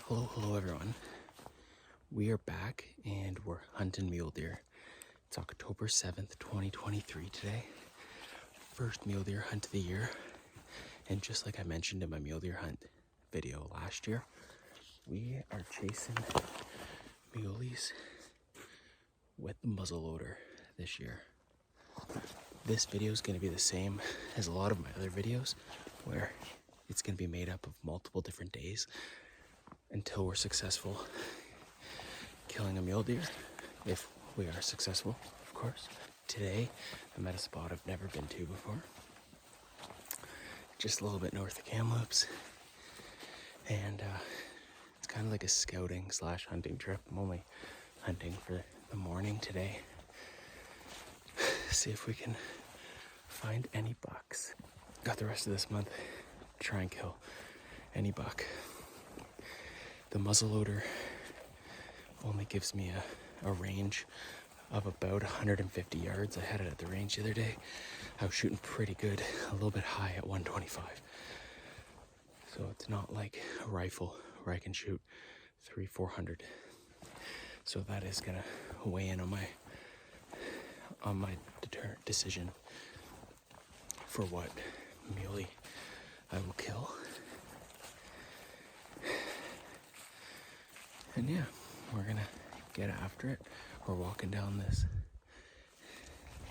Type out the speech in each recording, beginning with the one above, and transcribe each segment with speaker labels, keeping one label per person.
Speaker 1: Hello everyone. We are back and we're hunting mule deer. It's October 7th, 2023 today. First mule deer hunt of the year. And just like I mentioned in my mule deer hunt video last year, we are chasing muleys with the muzzleloader this year. This video is going to be the same as a lot of my other videos, where it's going to be made up of multiple different days until we're successful killing a mule deer, if we are successful, of course. Today, I'm at a spot I've never been to before, just a little bit north of Kamloops, and it's kind of like a scouting / hunting trip. I'm only hunting for the morning today. See if we can find any bucks. Got the rest of this month to try and kill any buck. The muzzleloader only gives me a range of about 150 yards. I had it at the range the other day. I was shooting pretty good, a little bit high at 125. So it's not like a rifle where I can shoot 300-400. So that is gonna weigh in on my decision for what muley I will kill. And yeah, we're gonna get after it. We're walking down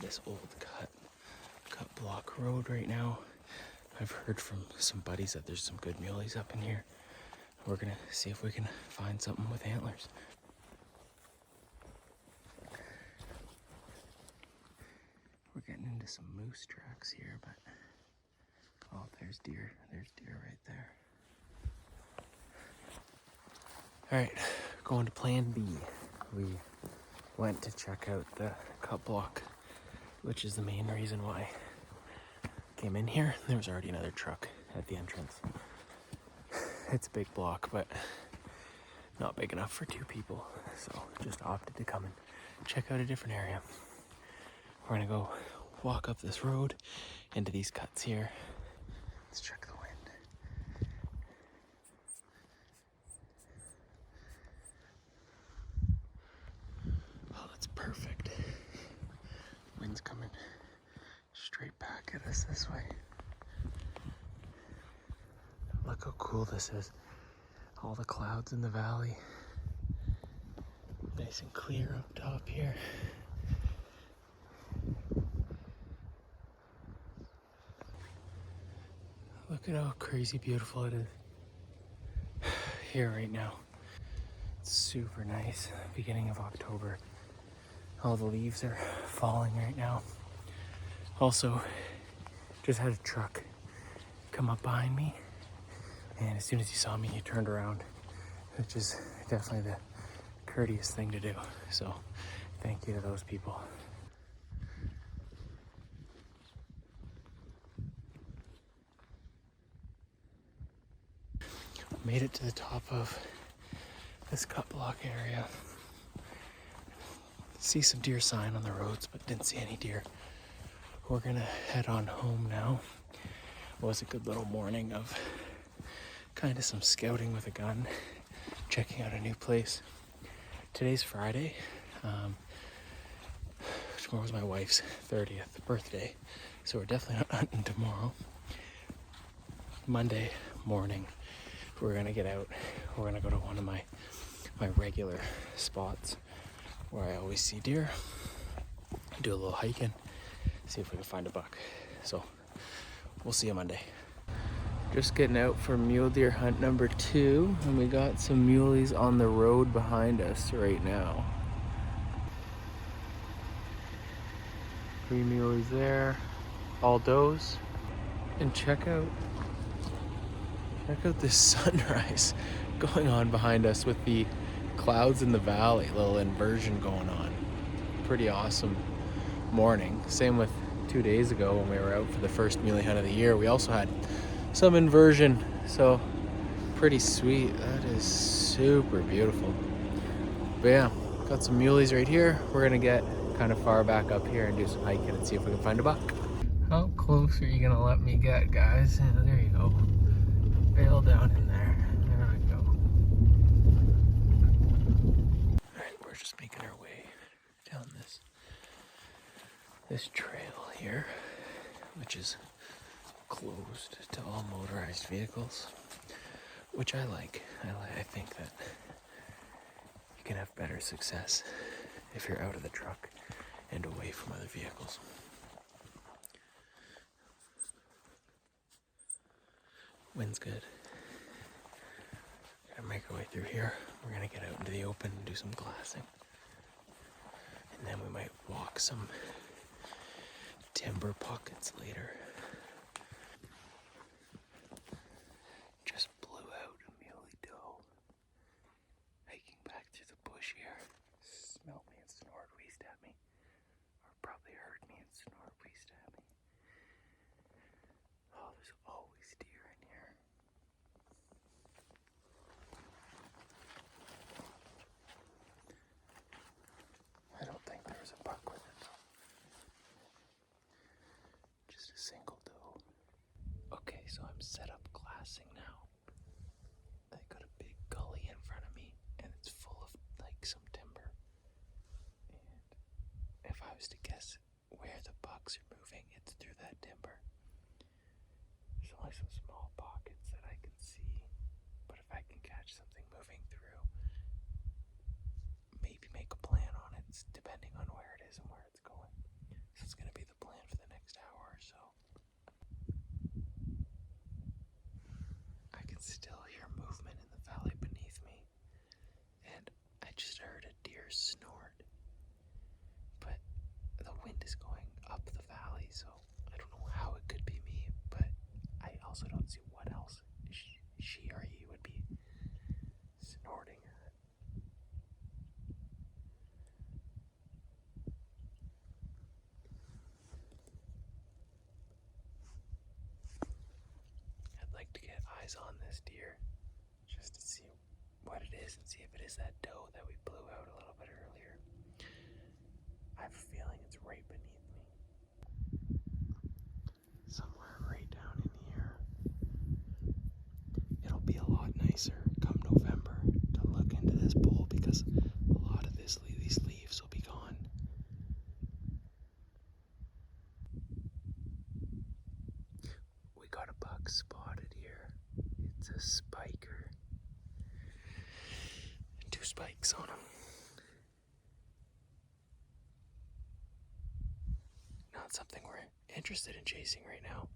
Speaker 1: this old cut block road right now. I've heard from some buddies that there's some good muleys up in here. We're gonna see if we can find something with antlers. We're getting into some moose tracks here, but oh, there's deer. There's deer right there. All right, going to plan B. We went to check out the cut block, which is the main reason why I came in here. There was already another truck at the entrance. It's a big block, but not big enough for two people. So just opted to come and check out a different area. We're gonna go walk up this road into these cuts here. Let's check the wind. Oh, that's perfect. Wind's coming straight back at us this way. Look how cool this is. All the clouds in the valley. Nice and clear up top here. Look at how crazy beautiful it is here right now. It's super nice. Beginning of October. All the leaves are falling right now. Also, just had a truck come up behind me, and as soon as he saw me, he turned around, which is definitely the courteous thing to do. So, thank you to those people. Made it to the top of this cut block area. See some deer sign on the roads, but didn't see any deer. We're gonna head on home now. It was a good little morning of kind of some scouting with a gun, checking out a new place. Today's Friday. Tomorrow's my wife's 30th birthday, so we're definitely not hunting tomorrow. Monday morning, we're gonna get out. We're gonna go to one of my regular spots where I always see deer, do a little hiking, see if we can find a buck. So we'll see you Monday. Just getting out for mule deer hunt number 2, and we got some muleys on the road behind us right now. 3 muleys there, all does. And check out this sunrise going on behind us with the clouds in the valley, little inversion going on. Pretty awesome morning. Same with 2 days ago when we were out for the first muley hunt of the year. We also had some inversion, so pretty sweet. That is super beautiful. But yeah, got some muleys right here. We're gonna get kind of far back up here and do some hiking and see if we can find a buck. How close are you gonna let me get, guys? There you go. Bail down in there. There we go. this trail here, which is closed to all motorized vehicles, which I like. I think that you can have better success if you're out of the truck and away from other vehicles. Wind's good. Gonna make our way through here. We're gonna get out into the open and do some glassing. And then we might walk some timber pockets later. Just blew out a muley doe. Hiking back through the bush here. Smelled me and snored, wheezed at me. Or probably heard me and snored, wheezed at me. Oh, there's always deer in here. I don't think there was a buck with it though. Just a single doe. Okay, so I'm set up glassing now. I got a big gully in front of me and it's full of like some timber. And if I was to guess where the bucks are moving, it's through that timber. There's only some small pockets that I can see, but if I can catch something moving through, maybe make a plan on it, depending on where it is and where it's going. So it's going to be the plan for the next hour or so. I can still hear movement in the valley beneath me, and I just heard a deer snort. But the wind is going up the valley, so I don't know how it could be me, but I also don't see what else she or he would be snorting at. I'd like to get eyes on this deer just to see what it is and see if it is that doe that we blew out a little bit earlier. I have a feeling it's right beneath me. Somewhere right down in here. It'll be a lot nicer come November to look into this bowl because a lot of these leaves will be gone. We got a buck spotted here. It's a spiker. 2 spikes on him. Not something we're interested in chasing right now.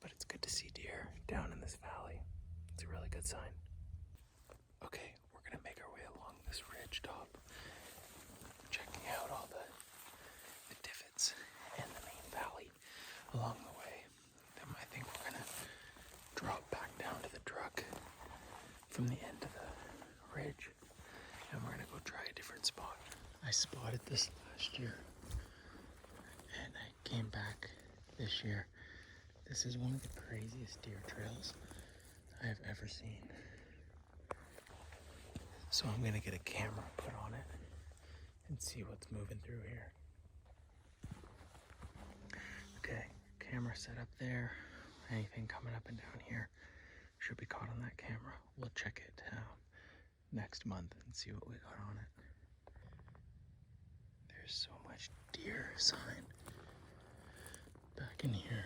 Speaker 1: But it's good to see deer down in this valley. It's a really good sign. Okay, we're gonna make our way along this ridge top, checking out all the divots and the main valley along the way. Then I think we're gonna drop back down to the truck from the end of the ridge, and we're gonna go try a different spot. I spotted this last year, and I came back this year. This is one of the craziest deer trails I have ever seen. So I'm gonna get a camera put on it and see what's moving through here. Okay, camera set up there. Anything coming up and down here should be caught on that camera. We'll check it next month and see what we got on it. There's so much deer sign back in here.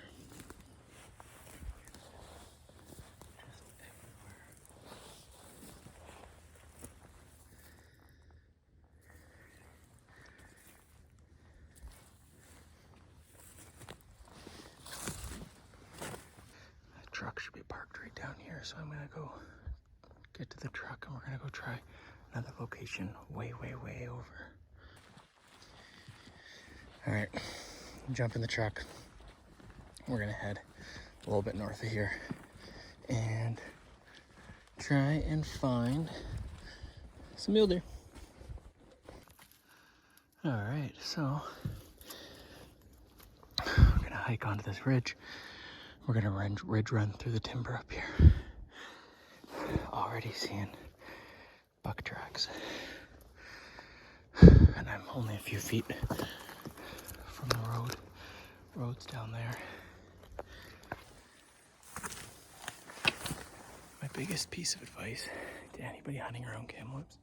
Speaker 1: Truck should be parked right down here, so I'm gonna go get to the truck and we're gonna go try another location way over. All right, jump in the truck. We're gonna head a little bit north of here and try and find some mule deer. All right, so we're gonna hike onto this ridge. We're gonna ridge run through the timber up here. Already seeing buck tracks. And I'm only a few feet from the road. Road's down there. My biggest piece of advice, to anybody hunting around Kamloops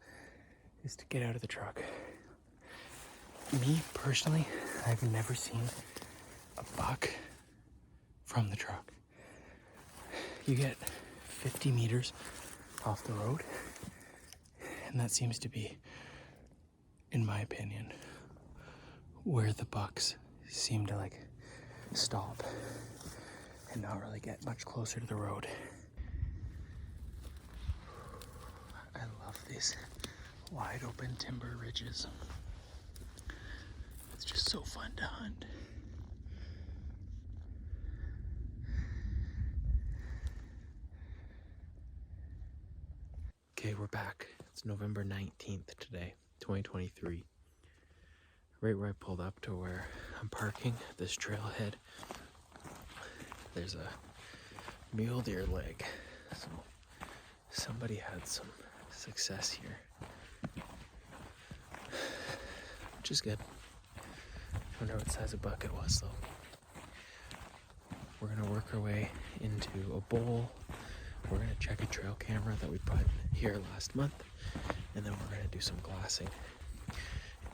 Speaker 1: is to get out of the truck. Me, personally, I've never seen a buck from the truck. You get 50 meters off the road, and that seems to be, in my opinion, where the bucks seem to like stop and not really get much closer to the road. I love these wide open timber ridges. It's just so fun to hunt. Okay, we're back. It's November 19th today, 2023. Right where I pulled up to where I'm parking, this trailhead, there's a mule deer leg. So somebody had some success here, which is good. I wonder what size of buck it was though. We're gonna work our way into a bowl. We're gonna check a trail camera that we put here last month, and then we're gonna do some glassing.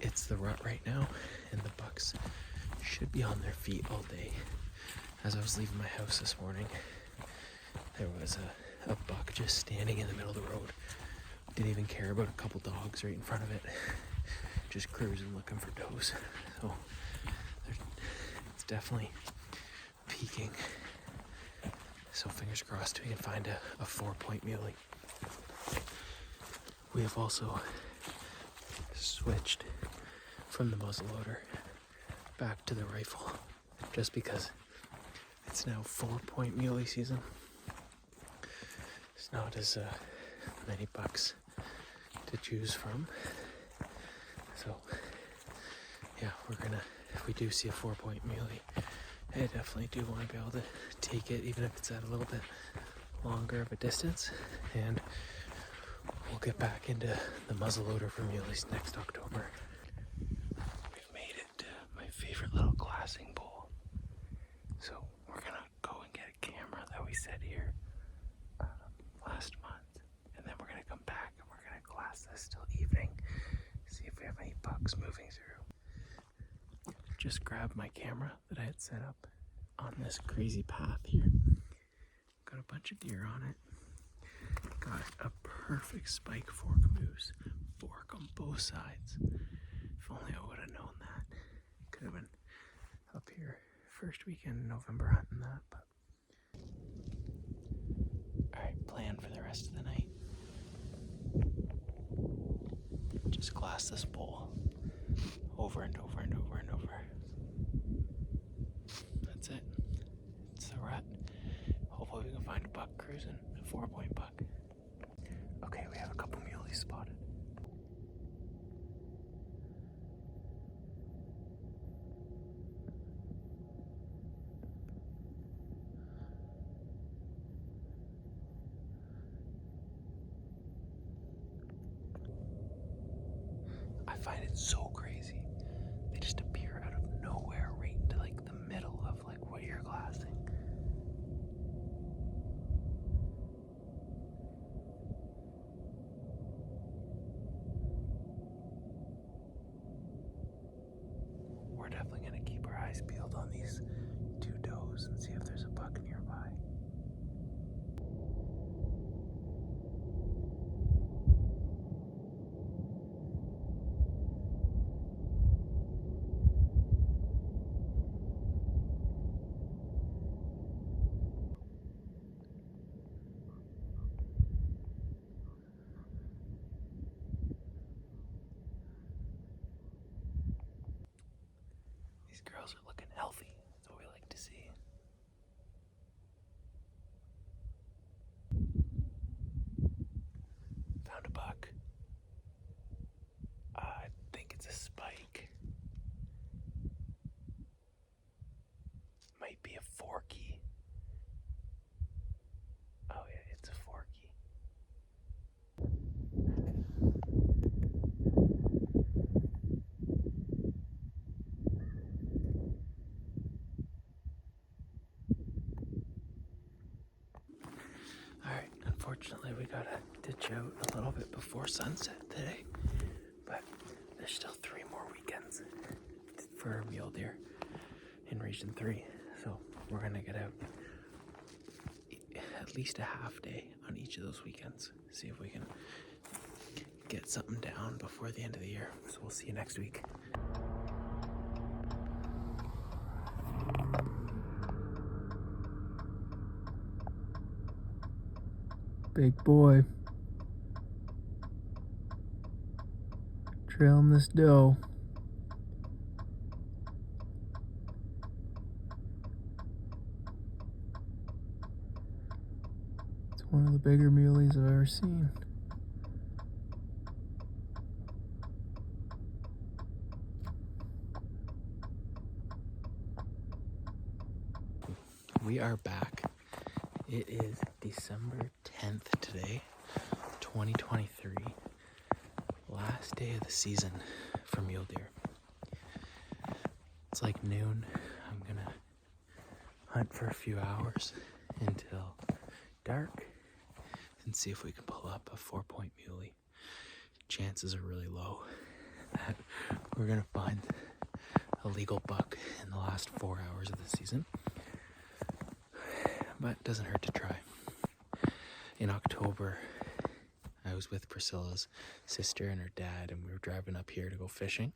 Speaker 1: It's the rut right now, and the bucks should be on their feet all day. As I was leaving my house this morning, there was a buck just standing in the middle of the road. Didn't even care about a couple dogs right in front of it. Just cruising looking for does. So it's definitely peaking. So fingers crossed we can find a 4-point muley. We have also switched from the muzzleloader back to the rifle just because it's now 4-point muley season. It's not as many bucks to choose from. So yeah, we're gonna, if we do see a 4-point muley, I definitely do want to be able to take it, even if it's at a little bit longer of a distance, and we'll get back into the muzzleloader for muleys next October. We've made it to my favorite little glassing bowl. So we're gonna go and get a camera that we set here last month, and then we're gonna come back and we're gonna glass this till evening, see if we have any bucks moving through. Just grabbed my camera that I had set up on this crazy path here. Got a bunch of deer on it. Got a perfect spike fork moose. Fork on both sides. If only I would have known that. Could have been up here first weekend in November hunting that, but. Alright, plan for the rest of the night. Just glass this bowl over and over and over and over. That's it. It's the rut. Hopefully we can find a buck cruising, a 4-point buck. Okay, we have a couple muleys spotted. I find it so crazy. They just appear out of nowhere right into like the middle of like what you're glassing. We're definitely gonna keep our eyes peeled on these 2 does and see if there's a buck nearby. These girls are looking healthy. That's what we like to see. Found a buck. I think it's a spike. Might be a forky. Oh yeah, it's a forky. Unfortunately, we gotta ditch out a little bit before sunset today, but there's still 3 more weekends for mule deer in Region 3, so we're gonna get out at least a half day on each of those weekends, see if we can get something down before the end of the year. So we'll see you next week. Big boy. Trailing this doe. It's one of the bigger muleys I've ever seen. We are back. It is December 10th today, 2023. Last day of the season for mule deer. It's like noon. I'm gonna hunt for a few hours until dark and see if we can pull up a 4-point muley. Chances are really low that we're gonna find a legal buck in the last 4 hours of the season, but it doesn't hurt to try. In October, I was with Priscilla's sister and her dad, and we were driving up here to go fishing,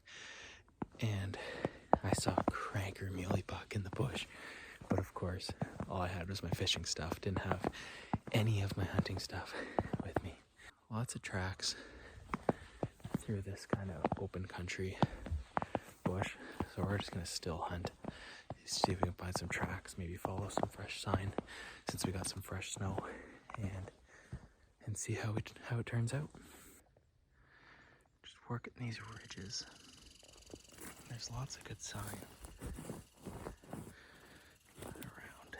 Speaker 1: and I saw a cranker muley buck in the bush, but of course, all I had was my fishing stuff. Didn't have any of my hunting stuff with me. Lots of tracks through this kind of open country bush, so we're just gonna still hunt, see if we can find some tracks, maybe follow some fresh sign since we got some fresh snow, and see how it turns out. Just working these ridges. There's lots of good sign around.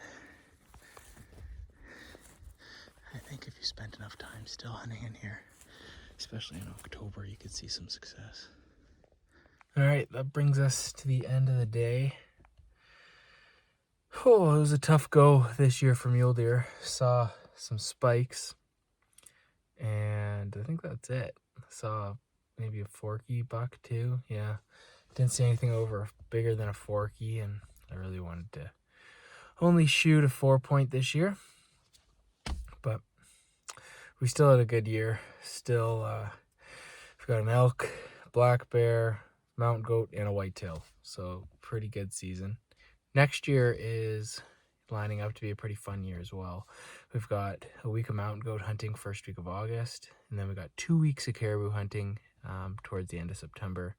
Speaker 1: I think if you spent enough time still hunting in here, especially in October, you could see some success. All right, that brings us to the end of the day. Oh, it was a tough go this year for mule deer. Saw some spikes, and I think that's it. Saw maybe a forky buck too. Yeah, didn't see anything over bigger than a forky, and I really wanted to only shoot a 4-point this year. But we still had a good year. Still, we've got an elk, black bear, mountain goat, and a whitetail. So pretty good season. Next year is lining up to be a pretty fun year as well. We've got a week of mountain goat hunting first week of August, and then we got 2 weeks of caribou hunting towards the end of September,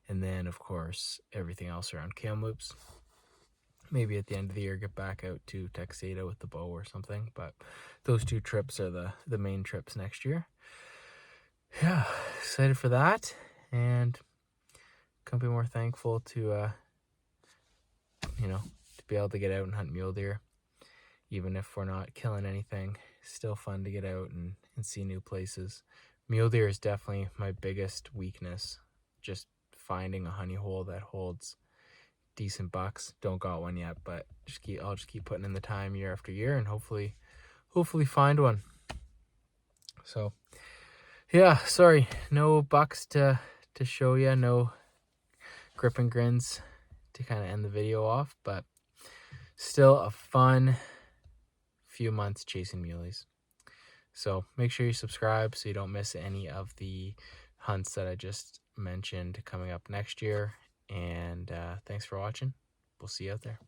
Speaker 1: and then of course everything else around Kamloops. Maybe at the end of the year get back out to Texada with the bow or something, but those 2 trips are the main trips next year. Yeah, excited for that, and couldn't be more thankful to to be able to get out and hunt mule deer. Even if we're not killing anything, still fun to get out and see new places. Mule deer is definitely my biggest weakness. Just finding a honey hole that holds decent bucks. Don't got one yet, but I'll just keep putting in the time year after year, and hopefully find one. So yeah, sorry, no bucks to show you, no grip and grins to kind of end the video off, but still a fun few months chasing muleys. So make sure you subscribe so you don't miss any of the hunts that I just mentioned coming up next year. And thanks for watching. We'll see you out there.